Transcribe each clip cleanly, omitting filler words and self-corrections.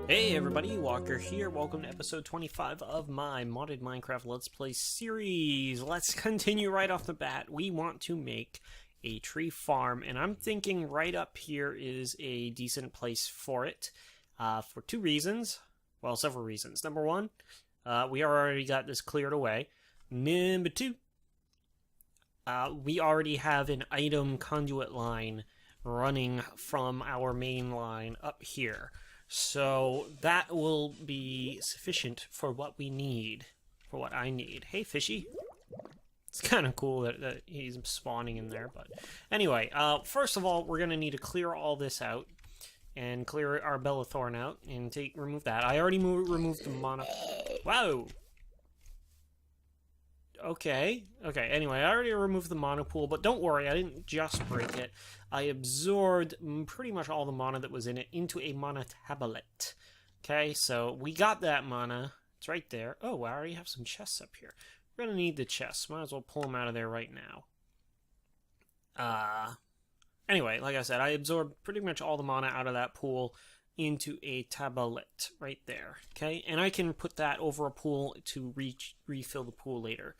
Hey everybody, Walker here. Welcome to episode 25 of my modded Minecraft Let's Play series. Let's continue right off the bat. We want to make a tree farm, and I'm thinking right up here is a decent place for it, for two reasons. Well, several reasons. Number one, we already got this cleared away. Number two, we already have an item conduit line running from our main line up here. So that will be sufficient for what we need, for what I need. Hey, fishy. It's kind of cool that he's spawning in there, but anyway, first of all, we're going to need to clear all this out and clear our Bellathorn out and remove that. I already removed the mono... Whoa! Okay, anyway, I already removed the mono pool, but don't worry, I didn't just break it. I absorbed pretty much all the mana that was in it into a mana tablet. Okay, so we got that mana. It's right there. Oh, I already have some chests up here. We're gonna need the chests. Might as well pull them out of there right now. Anyway, like I said, I absorbed pretty much all the mana out of that pool into a tablet right there. Okay, and I can put that over a pool to refill the pool later.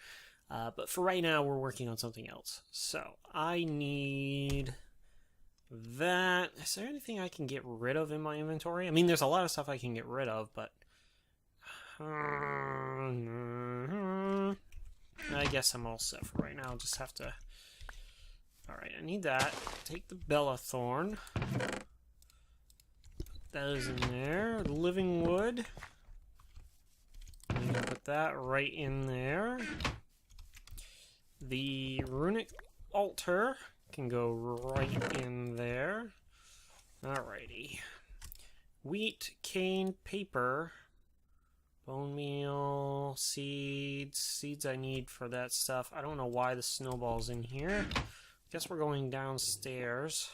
But for right now, we're working on something else. So I need that. Is there anything I can get rid of in my inventory? I mean, there's a lot of stuff I can get rid of, but I guess I'm all set for right now. I'll just have to... Alright, I need that. Take the Bellathorn. Those in there. Living wood. I'm gonna put that right in there. The runic altar can go right in there. Alrighty. Wheat, cane, paper, bone meal, seeds. Seeds I need for that stuff. I don't know why the snowball's in here. Guess we're going downstairs.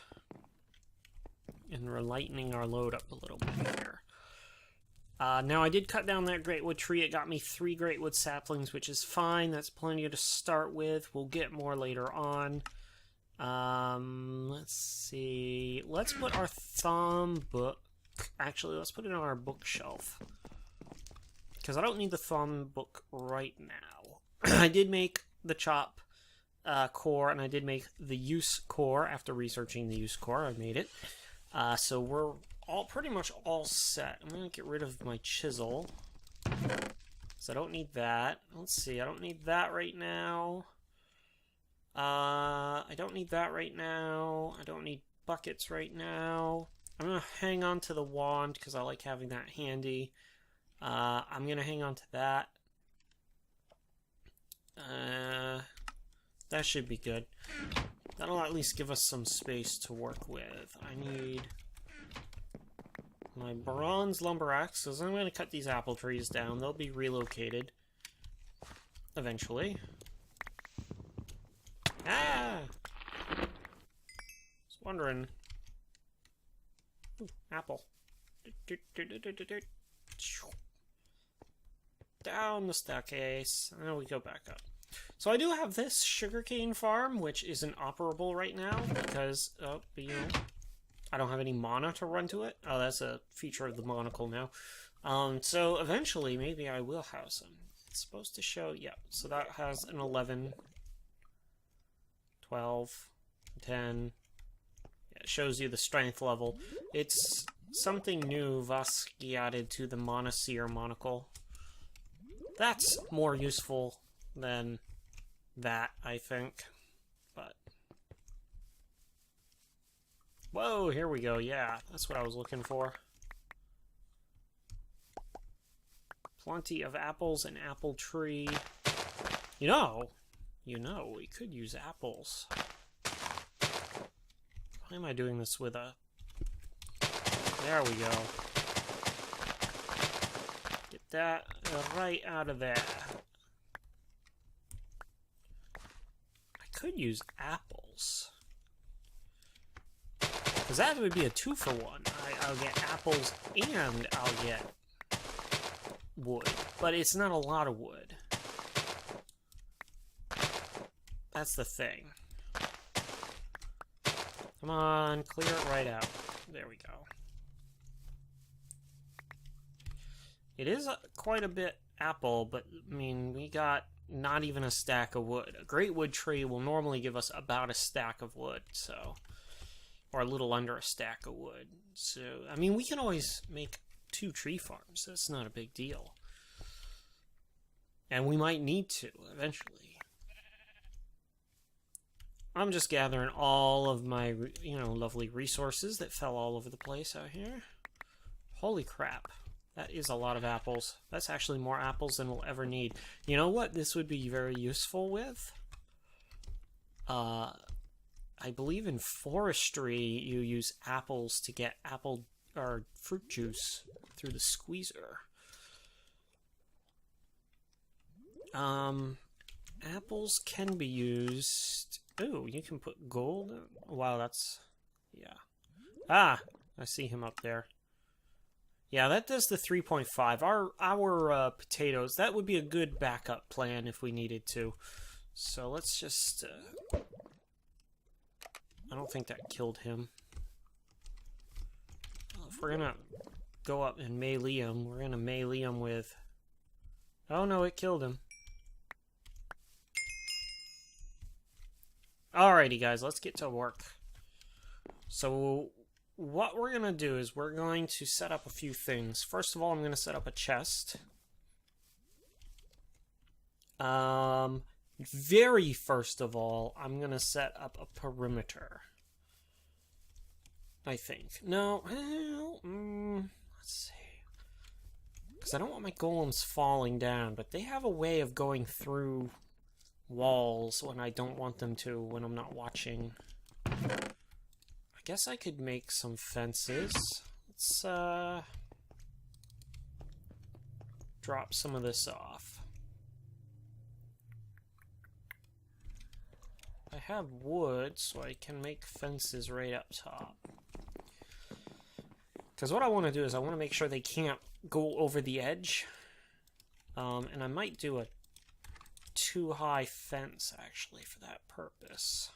And we're lightening our load up a little bit here. Now, I did cut down that greatwood tree. It got me 3 greatwood saplings, which is fine. That's plenty to start with. We'll get more later on. Let's see. Let's put our Thaum book... Actually, let's put it on our bookshelf. Because I don't need the Thaum book right now. I did make the chop core, and I did make the use core. After researching the use core, I made it. So we're pretty much all set. I'm going to get rid of my chisel. So I don't need that. Let's see, I don't need that right now. I don't need that right now. I don't need buckets right now. I'm going to hang on to the wand because I like having that handy. I'm going to hang on to that. That should be good. That'll at least give us some space to work with. I need my bronze lumber axe, because I'm going to cut these apple trees down. They'll be relocated eventually. Ah! I was wondering. Ooh, apple. Down the staircase. And then we go back up. So I do have this sugarcane farm, which isn't operable right now because, I don't have any mana to run to it. Oh, that's a feature of the monocle now. So eventually, maybe I will have some. It's supposed to show, yeah. So that has an 11, 12, 10. Yeah, it shows you the strength level. It's something new Vaski added to the Monosphere monocle. That's more useful than that, I think. But whoa, here we go. Yeah, that's what I was looking for. Plenty of apples and apple tree. You know, we could use apples. Why am I doing this with a... There we go. Get that right out of there. Could use apples, because that would be a 2-for-1. I'll get apples and I'll get wood, but it's not a lot of wood. That's the thing. Come on, clear it right out. There we go. It is quite a bit apple, but I mean, we got not even a stack of wood. A great wood tree will normally give us about a stack of wood, so, or a little under a stack of wood. So, I mean, we can always make 2 tree farms. That's not a big deal. And we might need to eventually. I'm just gathering all of my, lovely resources that fell all over the place out here. Holy crap. That is a lot of apples. That's actually more apples than we'll ever need. You know what this would be very useful with? I believe in forestry you use apples to get apple or fruit juice through the squeezer. Apples can be used... Ooh, you can put gold... Wow, that's... Yeah. Ah! I see him up there. Yeah, that does the 3.5. Our potatoes, that would be a good backup plan if we needed to. So let's just... I don't think that killed him. Well, if we're gonna go up and melee him, we're gonna melee him with... Oh no, it killed him. Alrighty guys, let's get to work. So what we're going to do is we're going to set up a few things. First of all, I'm going to set up a chest. Very first of all, I'm going to set up a perimeter. I think. No, let's see. Because I don't want my golems falling down, but they have a way of going through walls when I don't want them to, when I'm not watching. I guess I could make some fences. Let's drop some of this off. I have wood, so I can make fences right up top. Because what I want to do is I want to make sure they can't go over the edge. And I might do a too high fence actually for that purpose.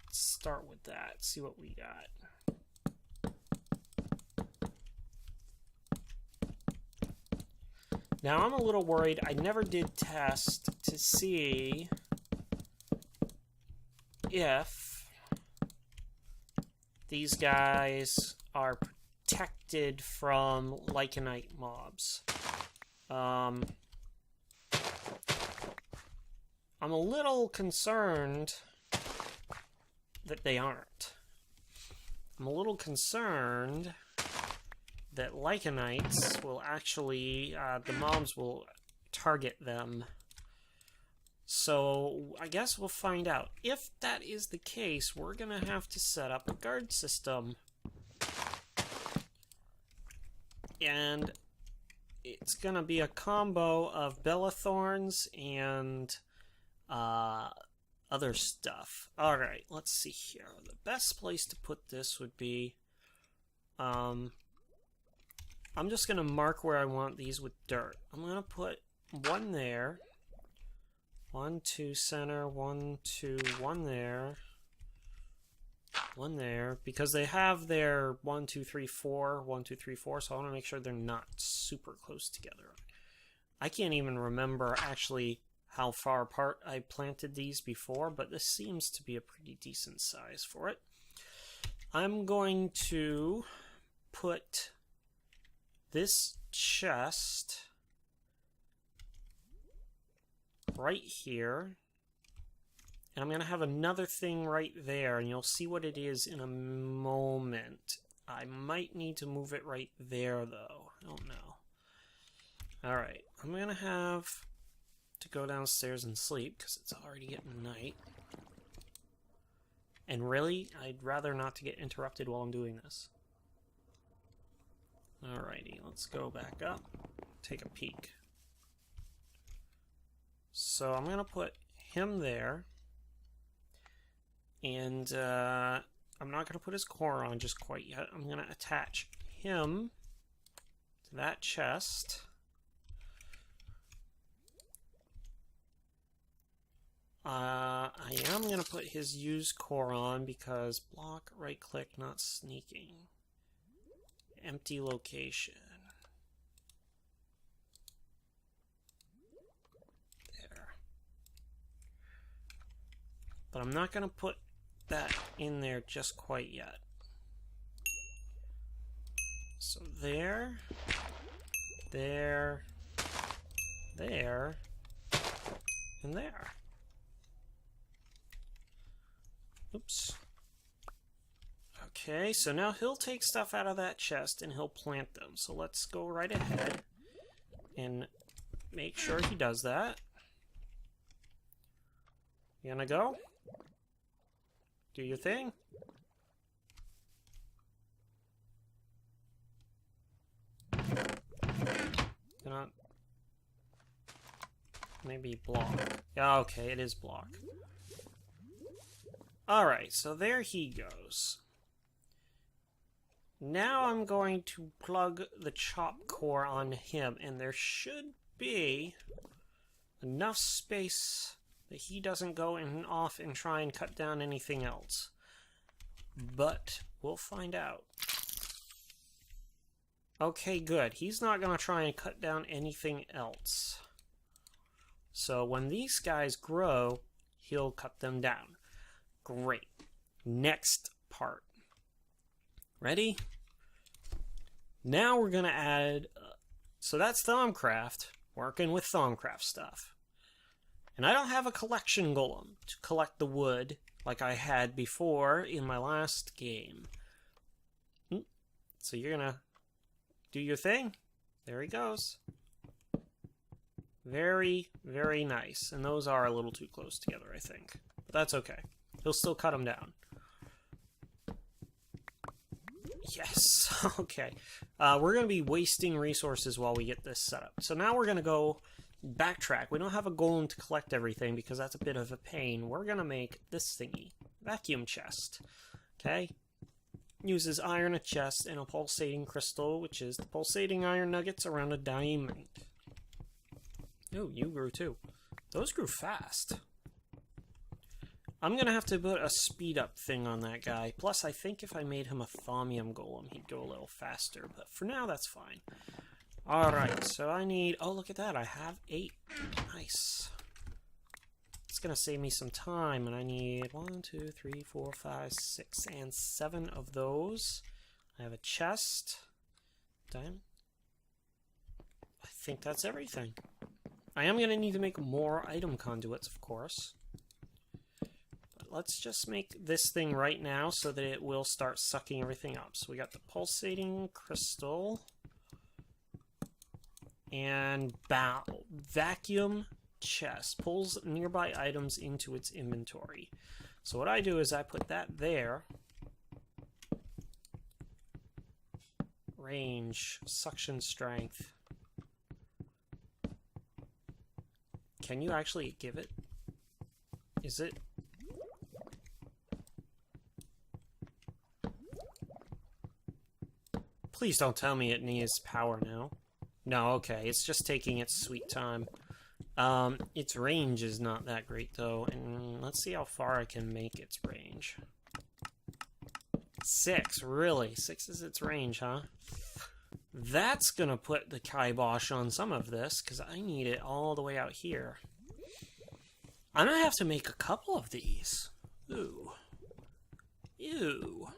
Let's start with that, see what we got. Now I'm a little worried. I never did test to see if these guys are protected from lycanite mobs. I'm a little concerned that they aren't. I'm a little concerned that lycanites will actually, the mobs will target them. So I guess we'll find out. If that is the case, we're gonna have to set up a guard system. And it's gonna be a combo of Bellathorns and other stuff. Alright, let's see here. The best place to put this would be... I'm just gonna mark where I want these with dirt. I'm gonna put one there. 1, 2, center, 1, 2, 1 there. 1 there, because they have their 1, 2, 3, 4, 1, 2, 3, 4, so I want to make sure they're not super close together. I can't even remember actually how far apart I planted these before, but this seems to be a pretty decent size for it. I'm going to put this chest right here. And I'm going to have another thing right there, and you'll see what it is in a moment. I might need to move it right there, though. I don't know. Alright, I'm going to have to go downstairs and sleep, because it's already getting night. And really, I'd rather not to get interrupted while I'm doing this. Alrighty, let's go back up, take a peek. So I'm going to put him there. And I'm not going to put his core on just quite yet. I'm going to attach him to that chest. I am going to put his use core on because block, right click, not sneaking. empty location. There. But I'm not going to put that in there just quite yet. So there, there, there, and there. Oops. Okay, so now he'll take stuff out of that chest and he'll plant them. So let's go right ahead and make sure he does that. You gonna go? Do your thing? Gonna maybe block. Yeah, okay, it is block. Alright, so there he goes. Now I'm going to plug the chop core on him, and there should be enough space that he doesn't go off and try and cut down anything else. But we'll find out. Okay, good. He's not going to try and cut down anything else. So when these guys grow, he'll cut them down. Great. Next part. Ready? Now we're going to add... so that's Thaumcraft, working with Thaumcraft stuff. And I don't have a collection golem to collect the wood like I had before in my last game. So you're going to do your thing. There he goes. Very, very nice. And those are a little too close together, I think. But that's okay. He'll still cut them down. Yes. Okay. We're going to be wasting resources while we get this set up. So now we're going to go backtrack. We don't have a golem to collect everything because that's a bit of a pain. We're going to make this thingy. Vacuum chest. Okay. Uses iron, a chest, and a pulsating crystal, which is the pulsating iron nuggets around a diamond. Oh, you grew too. Those grew fast. I'm going to have to put a speed up thing on that guy. Plus, I think if I made him a thaumium golem, he'd go a little faster. But for now, that's fine. Alright, so I need... oh, look at that. I have 8. Nice. It's going to save me some time. And I need 1, 2, 3, 4, 5, 6, and 7 of those. I have a chest. Done. I think that's everything. I am going to need to make more item conduits, of course. Let's just make this thing right now so that it will start sucking everything up. So we got the pulsating crystal and vacuum chest. Pulls nearby items into its inventory. So what I do is I put that there. Range, suction strength. Can you actually give it? Is it? Please don't tell me it needs power now. No, okay, it's just taking its sweet time. Its range is not that great, though, and let's see how far I can make its range. 6, really? 6 is its range, huh? That's gonna put the kibosh on some of this, because I need it all the way out here. I'm gonna have to make a couple of these. Ooh. Ew.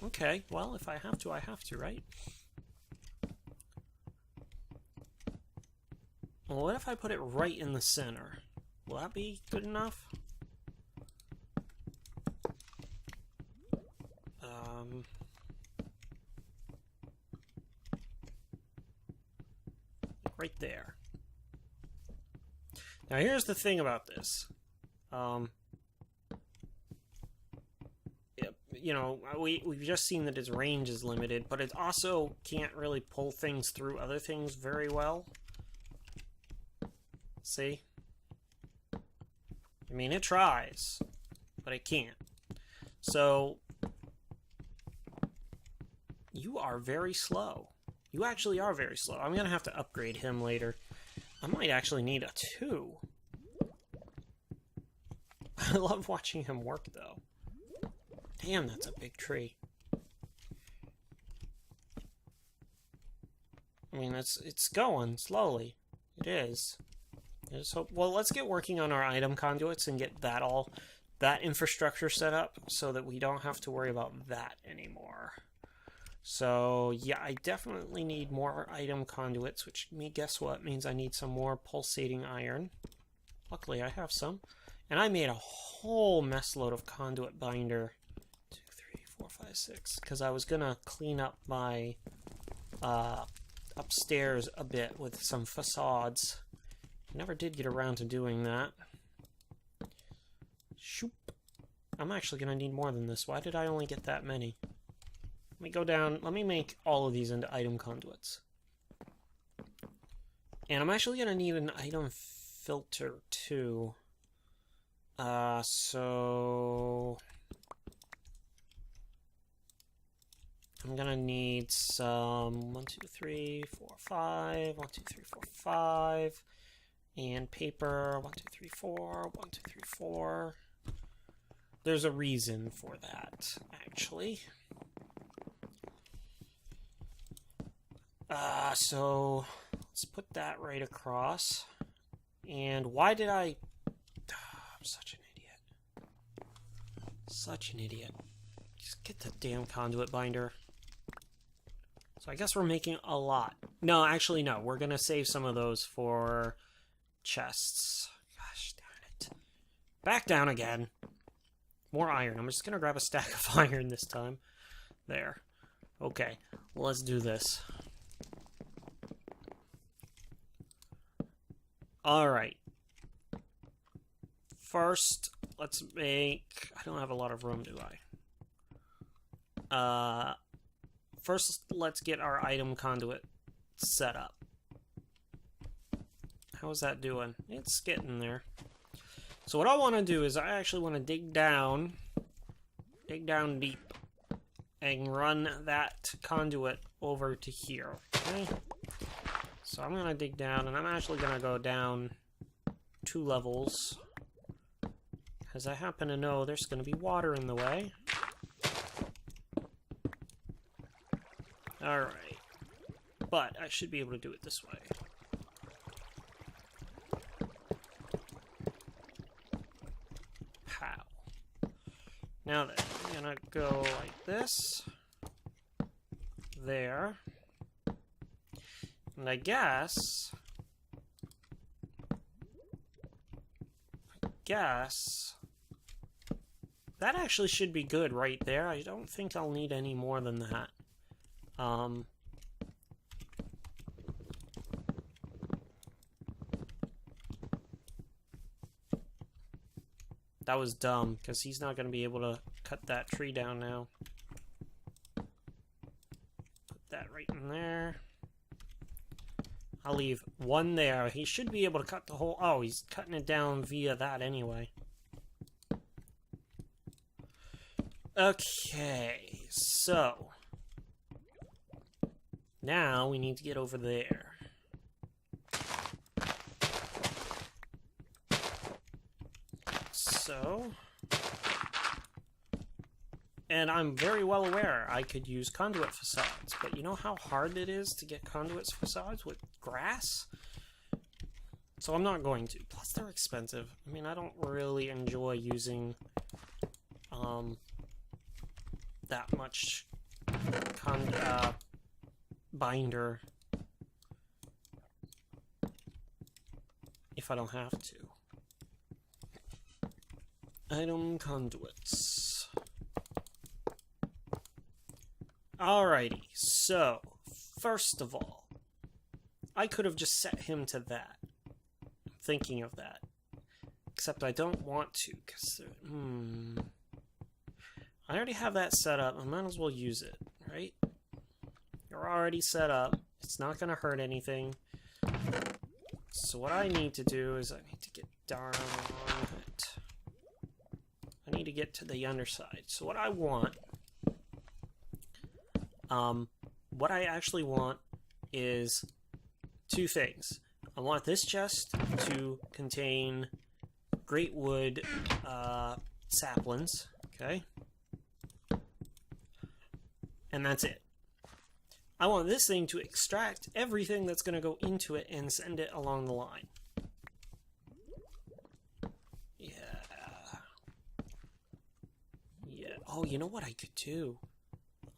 Okay, well, if I have to, I have to, right? Well, what if I put it right in the center? Will that be good enough? Right there. Now, here's the thing about this. You know, we've just seen that its range is limited, but it also can't really pull things through other things very well. See? I mean, it tries, but it can't. So, you are very slow. You actually are very slow. I'm going to have to upgrade him later. I might actually need a 2. I love watching him work, though. Damn, that's a big tree. mean, it's going slowly. It is. I just hope. Well, let's get working on our item conduits and get that infrastructure set up so that we don't have to worry about that anymore. So yeah, I definitely need more item conduits, which guess what means I need some more pulsating iron. Luckily, I have some, and I made a whole mess load of conduit binder. 2, 3, 4, 5, 6. Because I was gonna clean up my upstairs a bit with some facades. Never did get around to doing that. Shoop. I'm actually gonna need more than this. Why did I only get that many? Let me go down. Let me make all of these into item conduits. And I'm actually gonna need an item filter too. So I'm gonna need some 1, 2, 3, 4, 5, 1, 2, 3, 4, 5, and paper 1, 2, 3, 4, 1, 2, 3, 4. There's a reason for that, actually. So let's put that right across. And why did I'm such an idiot. Such an idiot. Just get the damn conduit binder. So I guess we're making a lot. No, actually, no. We're going to save some of those for chests. Gosh darn it. Back down again. More iron. I'm just going to grab a stack of iron this time. There. Okay. Let's do this. Alright. First, let's make... I don't have a lot of room, do I? First, let's get our item conduit set up. How's that doing? It's getting there. So what I want to do is I actually want to dig down deep, and run that conduit over to here, okay? So I'm going to dig down, and I'm actually going to go down 2 levels, because I happen to know there's going to be water in the way. Alright. But I should be able to do it this way. How? Now then, I'm going to go like this. There. And I guess that actually should be good right there. I don't think I'll need any more than that. That was dumb, because he's not going to be able to cut that tree down now. Put that right in there. I'll leave 1 there. He should be able to cut the whole... Oh, he's cutting it down via that anyway. Okay, so... now we need to get over there. So... and I'm very well aware I could use conduit facades, but you know how hard it is to get conduit facades with grass? So I'm not going to. Plus they're expensive. I mean, I don't really enjoy using that much binder if I don't have to. Item conduits. Alrighty, so, first of all, I could have just set him to that. I'm thinking of that. Except I don't want to, because I already have that set up. I might as well use it, right? You're already set up. It's not going to hurt anything. So what I need to do is I need to get down it. I need to get to the underside. So what I want... what I actually want is 2 things. I want this chest to contain great wood saplings, okay? And that's it. I want this thing to extract everything that's going to go into it and send it along the line. Yeah. Yeah. Oh, you know what I could do?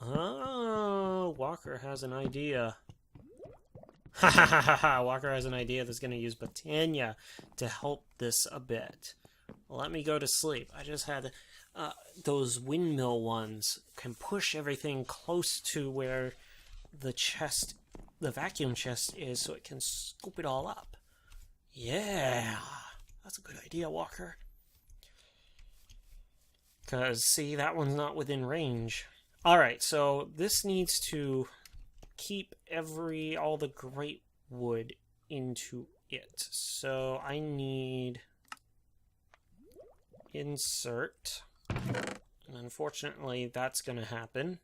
Oh, Walker has an idea. Ha ha ha ha ha! Walker has an idea that's going to use Botania to help this a bit. Let me go to sleep. I just had those windmill ones can push everything close to where the chest, the vacuum chest is, so it can scoop it all up. Yeah, that's a good idea, Walker. Because, see, that one's not within range. Alright, so this needs to keep all the great wood into it. So I need insert. And unfortunately, that's going to happen.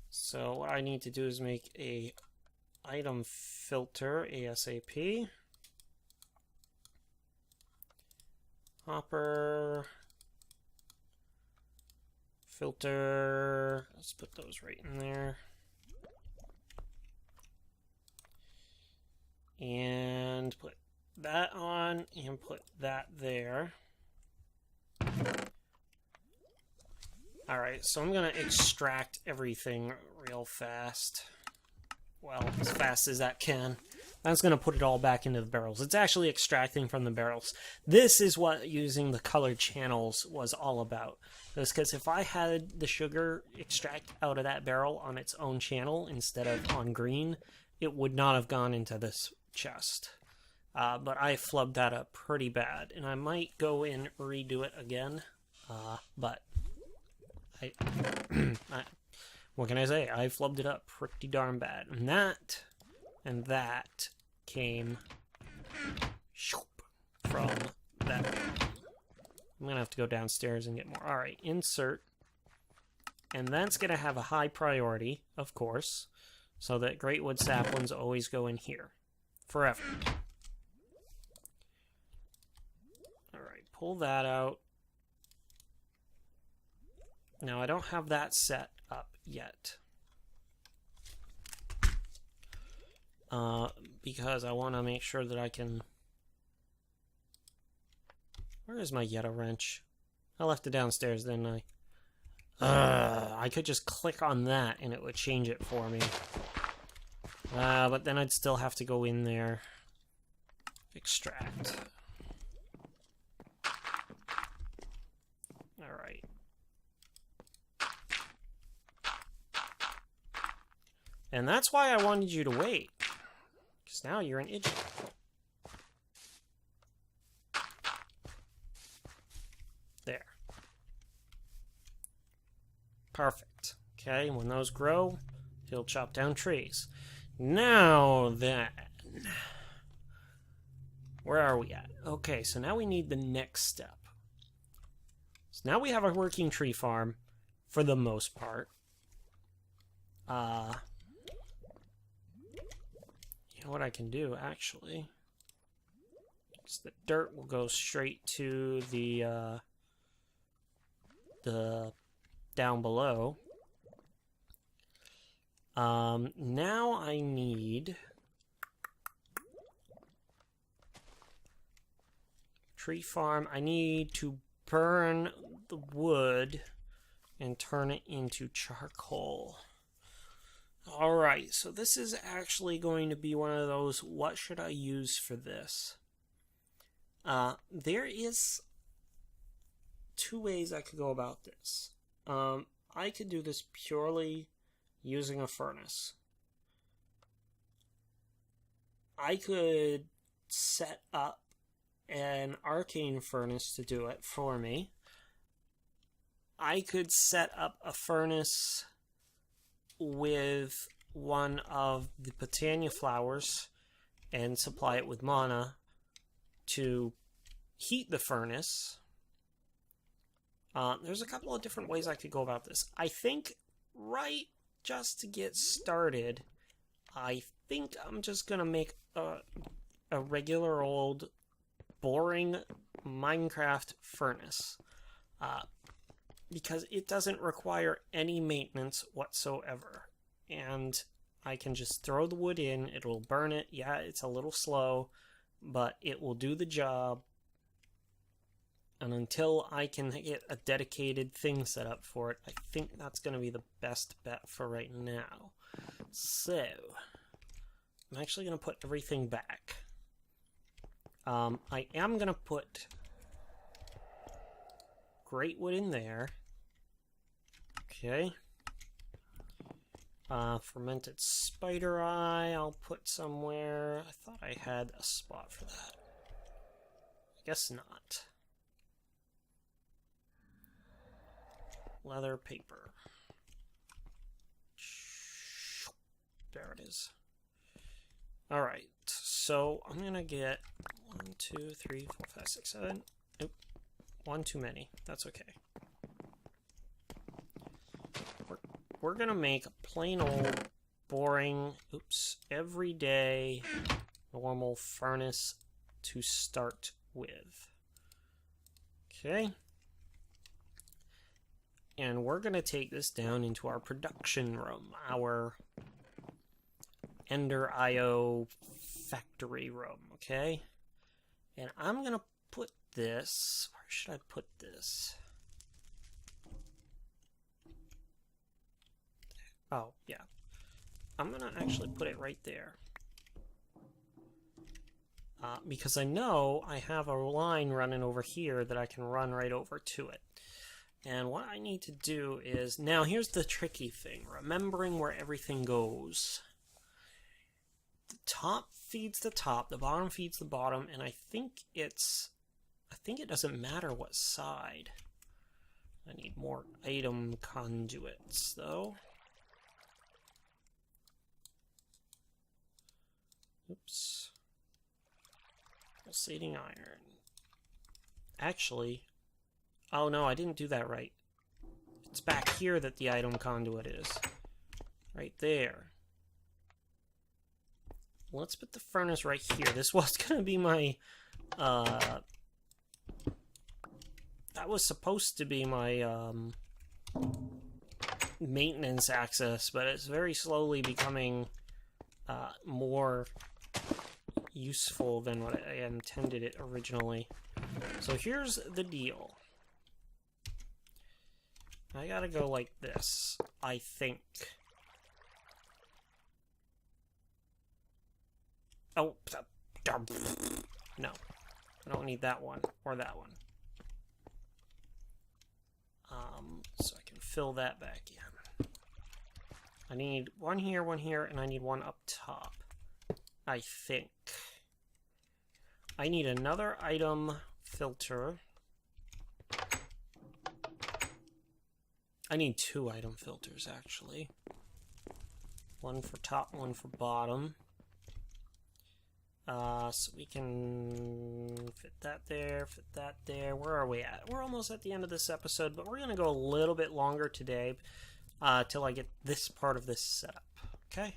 So what I need to do is make a item filter ASAP. Hopper. Filter. Let's put those right in there. And put that on and put that there. Alright, so I'm going to extract everything real fast. Well, as fast as that can. That's going to put it all back into the barrels. It's actually extracting from the barrels. This is what using the colored channels was all about. Because if I had the sugar extract out of that barrel on its own channel instead of on green, it would not have gone into this chest. But I flubbed that up pretty bad. And I might go and redo it again. But what can I say? I flubbed it up pretty darn bad. And that came from that. I'm going to have to go downstairs and get more. Alright, insert. And that's going to have a high priority, of course, so that great wood saplings always go in here. Forever. Alright, pull that out. Now, I don't have that set up yet. Because I want to make sure that I can... Where is my Yeta wrench? I left it downstairs, didn't I? I could just click on that and it would change it for me. But then I'd still have to go in there. Extract. Alright. And that's why I wanted you to wait. Because now you're an idiot. There. Perfect. Okay, when those grow, he'll chop down trees. Now then. Where are we at? Okay, so now we need the next step. So now we have a working tree farm, for the most part. You know what I can do, actually? Is the dirt will go straight to the down below. Now I need tree farm. I need to burn the wood and turn it into charcoal. Alright, so this is actually going to be one of those, what should I use for this? There is two ways I could go about this. I could do this purely using a furnace. I could set up an arcane furnace to do it for me. I could set up a furnace with one of the Botania flowers and supply it with mana to heat the furnace. There's a couple of different ways I could go about this. I think, just to get started, I think I'm just going to make a regular old boring Minecraft furnace. because it doesn't require any maintenance whatsoever. And I can just throw the wood in, it'll burn it. Yeah, it's a little slow, but it will do the job. And until I can get a dedicated thing set up for it, I think that's going to be the best bet for right now. So, I'm actually going to put everything back. I am going to put great wood in there. Okay. Fermented spider eye, I'll put somewhere. I thought I had a spot for that. I guess not. Leather paper. There it is. Alright, so I'm gonna get 1, 2, 3, 4, 5, 6, 7. Nope. One too many. That's okay. We're gonna make a plain old, boring, everyday, normal furnace to start with. Okay. And we're gonna take this down into our production room, our Ender IO factory room, okay? And I'm gonna put this, where should I put this? Oh, yeah. I'm gonna actually put it right there. Because I know I have a line running over here that I can run right over to it. And what I need to do is, now here's the tricky thing, remembering where everything goes. The top feeds the top, the bottom feeds the bottom, and I think it doesn't matter what side. I need more item conduits, though. Oops. Pulsating iron. Actually, oh no, I didn't do that right. It's back here that the item conduit is. Right there. Let's put the furnace right here. This was going to be my, that was supposed to be my, maintenance access, but it's very slowly becoming, more useful than what I intended it originally. So here's the deal. I gotta go like this, I think. Oh, no. I don't need that one, or that one. So I can fill that back in. I need one here, and I need one up top. I think. I need another item filter. I need 2 item filters, actually. One for top, one for bottom. So we can fit that there, fit that there. Where are we at? We're almost at the end of this episode, but we're going to go a little bit longer today till I get this part of this set up. Okay?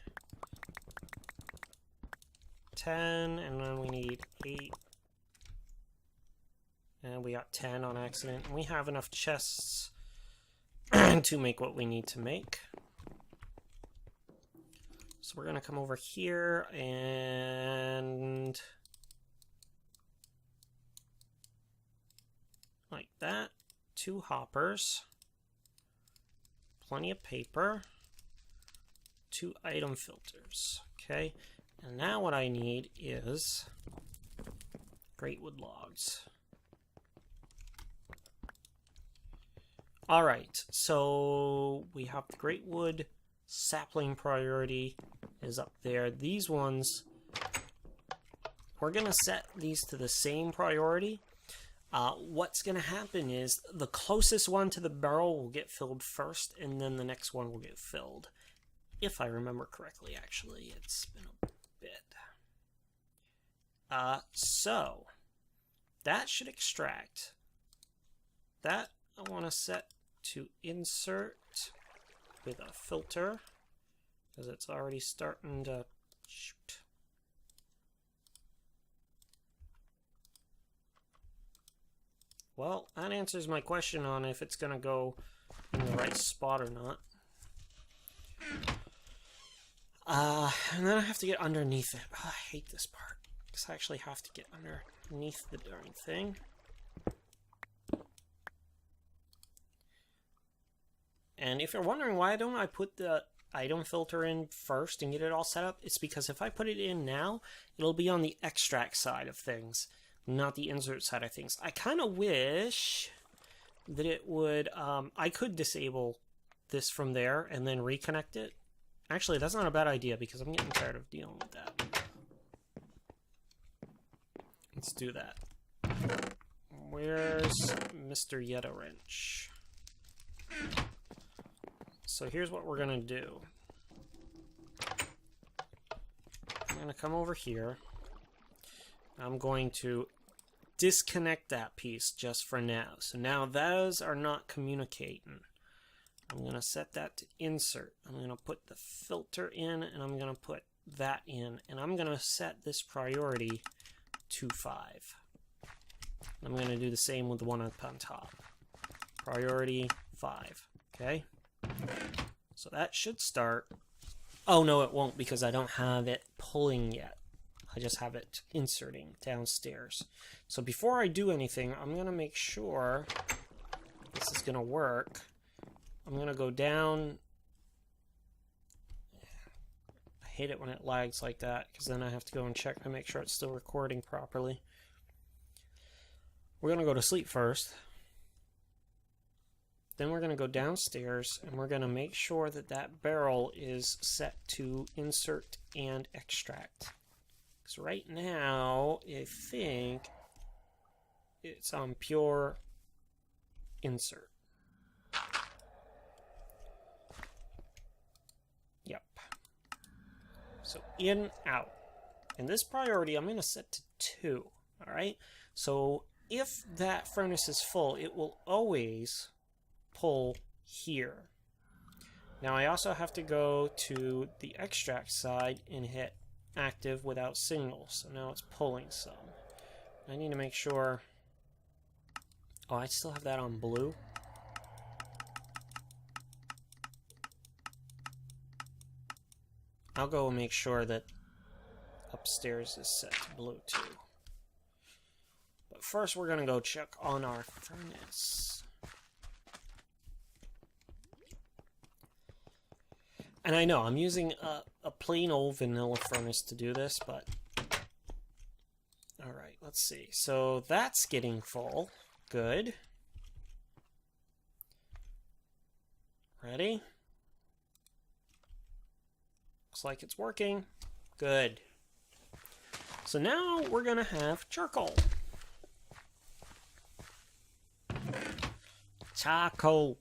10, and then we need 8. And we got 10 on accident. And we have enough chests to make what we need to make. So we're going to come over here and like that. 2 hoppers. Plenty of paper. 2 item filters. Okay. And now what I need is great wood logs. Alright, so we have the great wood sapling priority is up there. These ones, we're going to set these to the same priority. What's going to happen is the closest one to the barrel will get filled first, and then the next one will get filled. If I remember correctly, actually. It's been a bit. So, that should extract. That I want to set to insert with a filter, because it's already starting to shoot. Well, that answers my question on if it's going to go in the right spot or not. And then I have to get underneath it. Oh, I hate this part, because I actually have to get underneath the darn thing. And if you're wondering why don't I put the item filter in first and get it all set up, it's because if I put it in now, it'll be on the extract side of things, not the insert side of things. I kind of wish that it would, I could disable this from there and then reconnect it. Actually, that's not a bad idea because I'm getting tired of dealing with that. Let's do that. Where's Mr. Yetta Wrench? So here's what we're going to do. I'm going to come over here. I'm going to disconnect that piece just for now. So now those are not communicating. I'm going to set that to insert. I'm going to put the filter in, and I'm going to put that in. And I'm going to set this priority to 5. I'm going to do the same with the one up on top. Priority 5. Okay? So that should start. Oh, no, it won't because I don't have it pulling yet. I just have it inserting downstairs. So before I do anything, I'm going to make sure this is going to work. I'm going to go down. I hate it when it lags like that because then I have to go and check to make sure it's still recording properly. We're going to go to sleep first. Then we're going to go downstairs and we're going to make sure that that barrel is set to insert and extract. Because right now, I think it's on pure insert. Yep. So in, out. And this priority I'm going to set to 2. Alright? So if that furnace is full, it will always pull here. Now I also have to go to the extract side and hit active without signal. So now it's pulling some. I need to make sure. Oh, I still have that on blue. I'll go and make sure that upstairs is set to blue too. But first we're going to go check on our furnace. And I know I'm using a plain old vanilla furnace to do this, but alright, let's see. So that's getting full. Good. Ready? Looks like it's working. Good. So now we're going to have charcoal. Charcoal.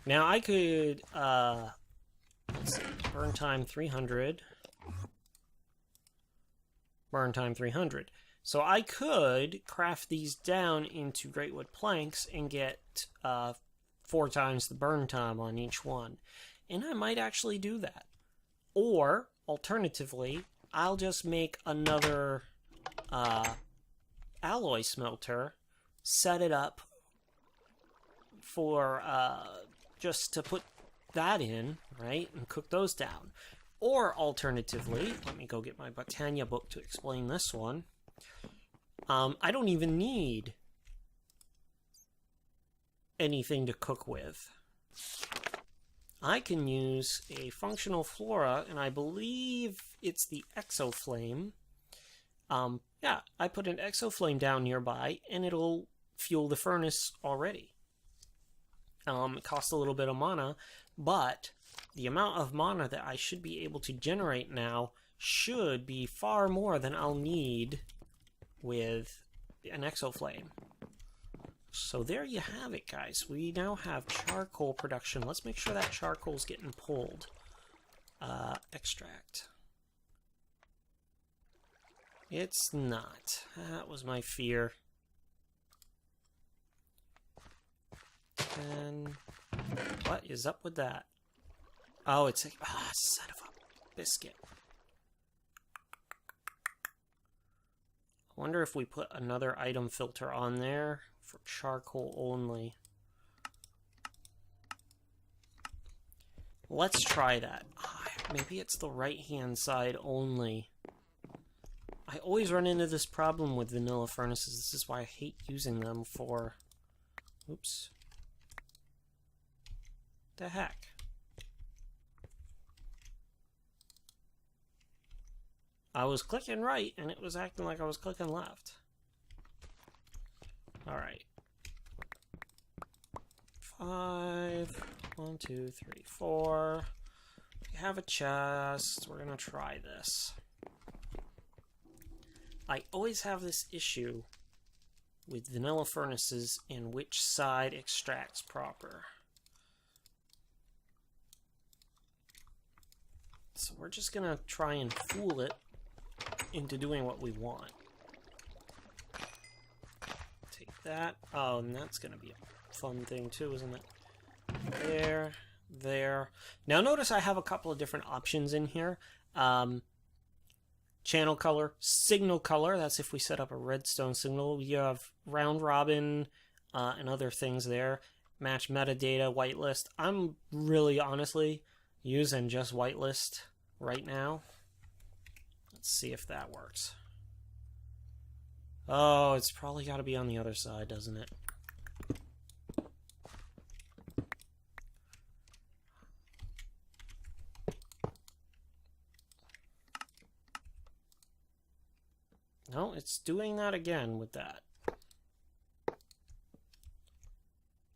Now I could, let's see, burn time 300. Burn time 300. So I could craft these down into great wood planks and get 4 times the burn time on each one. And I might actually do that. Or, alternatively, I'll just make another alloy smelter, set it up for just to put that in, right, and cook those down. Or, alternatively, let me go get my Botania book to explain this one. I don't even need anything to cook with. I can use a functional flora, and I believe it's the exoflame. Yeah, I put an exoflame down nearby, and it'll fuel the furnace already. It costs a little bit of mana, but the amount of mana that I should be able to generate now should be far more than I'll need with an exoflame. So there you have it, guys. We now have charcoal production. Let's make sure that charcoal's getting pulled. Extract. It's not. That was my fear. And what is up with that? Oh, it's a son of a biscuit. I wonder if we put another item filter on there for charcoal only. Let's try that. Maybe it's the right-hand side only. I always run into this problem with vanilla furnaces. This is why I hate using them for... Oops. The heck? I was clicking right, and it was acting like I was clicking left. Alright. 5. 1, 2, 3, 4. We have a chest. We're gonna try this. I always have this issue with vanilla furnaces in which side extracts proper. So we're just gonna try and fool it into doing what we want. Take that. Oh, and that's gonna be a fun thing too, isn't it? There, there. Now notice I have a couple of different options in here. Channel color, signal color, that's if we set up a redstone signal. You have round robin and other things there. Match metadata, whitelist. I'm really honestly using just whitelist right now. Let's see if that works. Oh, it's probably got to be on the other side, doesn't it? No, it's doing that again with that.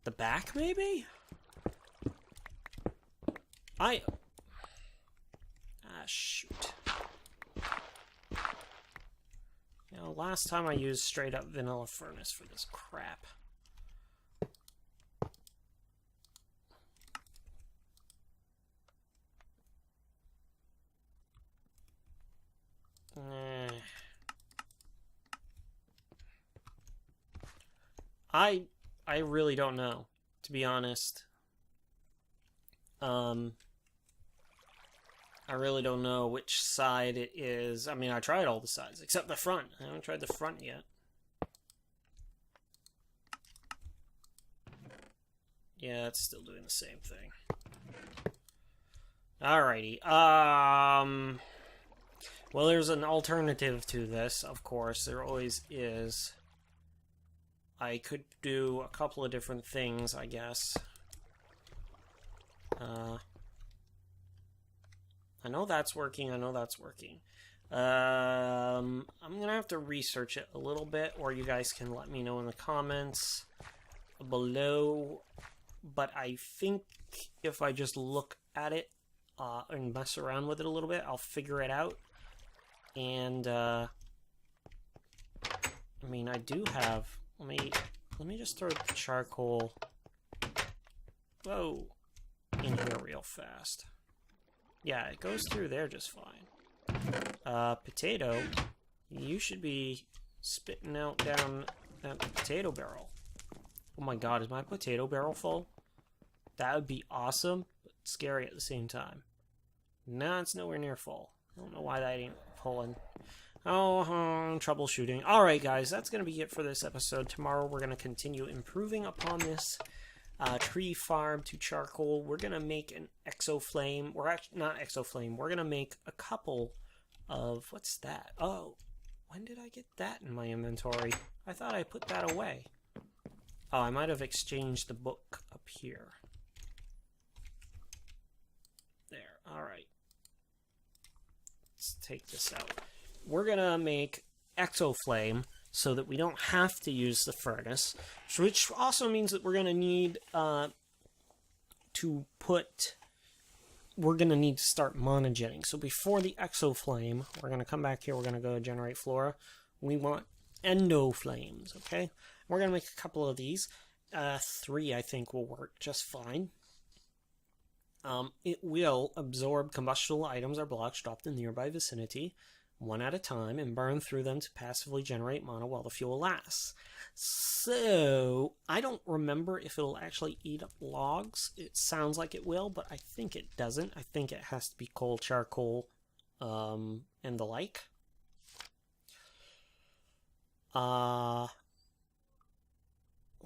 The back, maybe? Shoot. You know, last time I used straight up vanilla furnace for this crap. I really don't know, to be honest. I really don't know which side it is. I mean, I tried all the sides, except the front. I haven't tried the front yet. Yeah, it's still doing the same thing. Alrighty. Well, there's an alternative to this, of course. There always is. I could do a couple of different things, I guess. I know that's working. I know that's working. I'm gonna have to research it a little bit, or you guys can let me know in the comments below. But I think if I just look at it and mess around with it a little bit, I'll figure it out. And I mean, I do have. Let me just throw the charcoal. Whoa, in here real fast. Yeah, it goes through there just fine. Potato, you should be spitting out down that potato barrel. Oh my god, is my potato barrel full? That would be awesome, but scary at the same time. No, it's nowhere near full. I don't know why that ain't pulling. Oh, troubleshooting. Alright guys, that's going to be it for this episode. Tomorrow we're going to continue improving upon this tree farm to charcoal. We're going to make an exoflame. We're actually not exoflame. We're going to make a couple of... What's that? Oh, when did I get that in my inventory? I thought I put that away. Oh, I might have exchanged the book up here. There, alright. Let's take this out. We're going to make exoflame so that we don't have to use the furnace, which also means that we're going to need we're going to need to start monogenning. So before the exoflame, we're going to come back here, we're going to go generate flora. We want endoflames, okay? We're going to make a couple of these. 3, I think, will work just fine. It will absorb combustible items or blocks dropped in the nearby vicinity, one at a time, and burn through them to passively generate mana while the fuel lasts. So, I don't remember if it'll actually eat up logs. It sounds like it will, but I think it doesn't. I think it has to be coal, charcoal, and the like.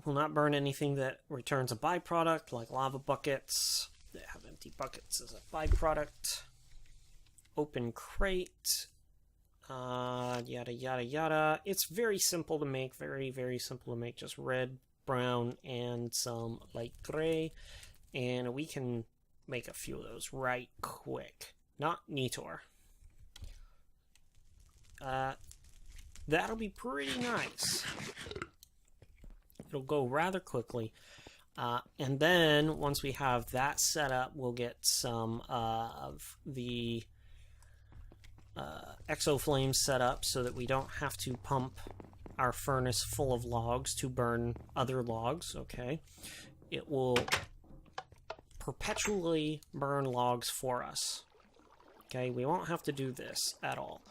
Will not burn anything that returns a byproduct, like lava buckets. They have empty buckets as a byproduct. Open crate. Yada, yada, yada. It's very simple to make. Very, very simple to make. Just red, brown, and some light gray. And we can make a few of those right quick. Not Nitor. That'll be pretty nice. It'll go rather quickly. And then, once we have that set up, we'll get some of the exoflames set up so that we don't have to pump our furnace full of logs to burn other logs, okay? It will perpetually burn logs for us. Okay, we won't have to do this at all.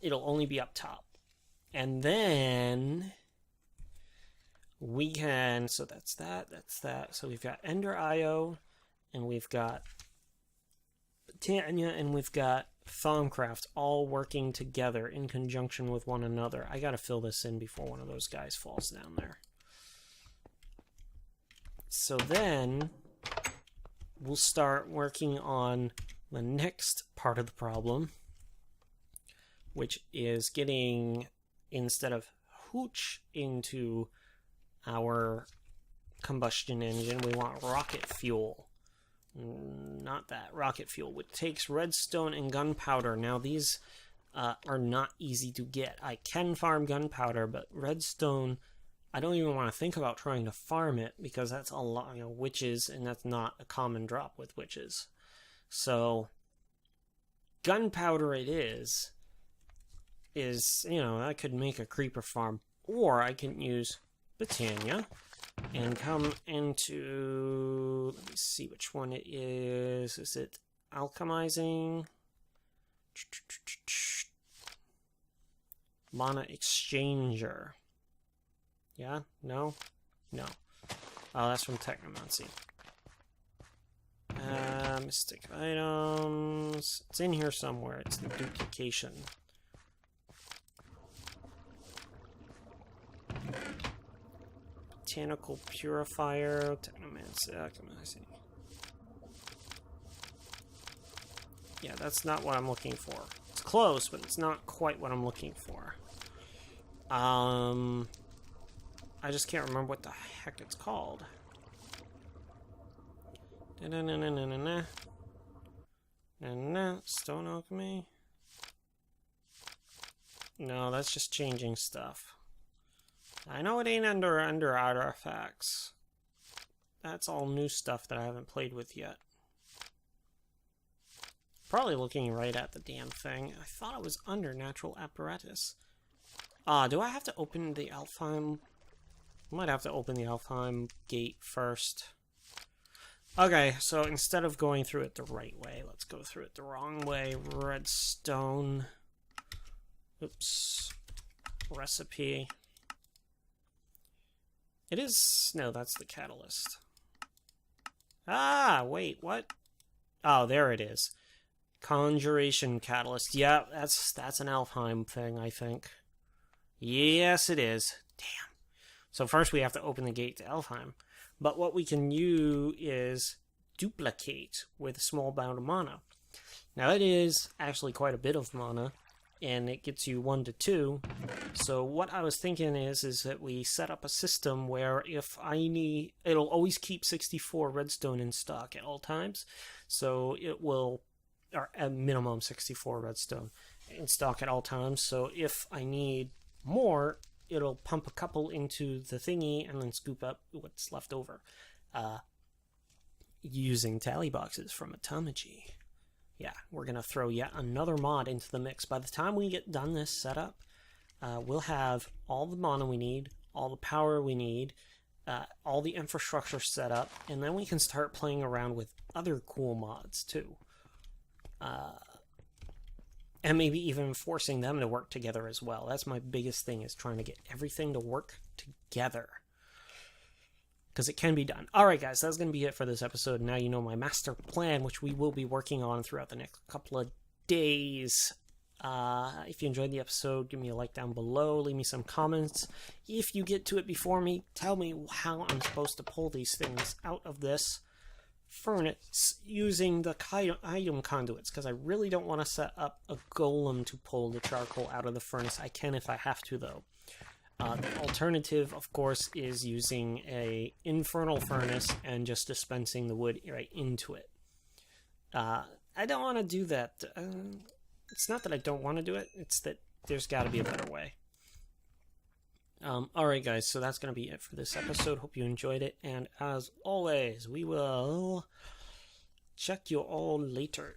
It'll only be up top. And then we can, so that's that. So we've got Ender IO, and we've got Botania, and we've got Thaumcraft all working together in conjunction with one another. I gotta fill this in before one of those guys falls down there. So then we'll start working on the next part of the problem, which is getting, instead of hooch into our combustion engine, we want rocket fuel. Not that, rocket fuel, which takes redstone and gunpowder. Now these are not easy to get. I can farm gunpowder, but redstone, I don't even want to think about trying to farm it, because that's a lot, witches, and that's not a common drop with witches. So gunpowder it is, I could make a creeper farm, or I can use Botania and come into, let me see which one it is. Is it alchemizing? Mana exchanger. Yeah? No? No. Oh, that's from Technomancy. Mystic items. It's in here somewhere. It's the duplication. Botanical purifier. Technomancy. Alchemizing. Yeah, that's not what I'm looking for. It's close, but it's not quite what I'm looking for. I just can't remember what the heck it's called. Stone alchemy. No, that's just changing stuff. I know it ain't under artifacts. That's all new stuff that I haven't played with yet. Probably looking right at the damn thing. I thought it was under natural apparatus. Do I have to open the Alfheim? I might have to open the Alfheim gate first. Okay, so instead of going through it the right way, let's go through it the wrong way. Redstone. Oops. Recipe. It is... No, that's the catalyst. Ah, wait, what? Oh, there it is. Conjuration catalyst. Yeah, that's an Alfheim thing, I think. Yes, it is. Damn. So first we have to open the gate to Alfheim. But what we can do is duplicate with a small amount of mana. Now that is actually quite a bit of mana, and it gets you 1 to 2. So what I was thinking is that we set up a system where if I need, it'll always keep 64 redstone in stock at all times. So it will, or at minimum 64 redstone in stock at all times. So if I need more, it'll pump a couple into the thingy and then scoop up what's left over. Using tally boxes from Automagy. Yeah, we're going to throw yet another mod into the mix. By the time we get done this setup, we'll have all the mana we need, all the power we need, all the infrastructure set up, and then we can start playing around with other cool mods too. And maybe even forcing them to work together as well. That's my biggest thing, is trying to get everything to work together. Because it can be done. Alright guys, that's going to be it for this episode. Now you know my master plan, which we will be working on throughout the next couple of days. If you enjoyed the episode, give me a like down below, leave me some comments. If you get to it before me, tell me how I'm supposed to pull these things out of this furnace using the item conduits, because I really don't want to set up a golem to pull the charcoal out of the furnace. I can if I have to, though. The alternative, of course, is using a infernal furnace and just dispensing the wood right into it. I don't want to do that. It's not that I don't want to do it, it's that there's got to be a better way. Alright guys, so that's going to be it for this episode. Hope you enjoyed it, and as always, we will check you all later.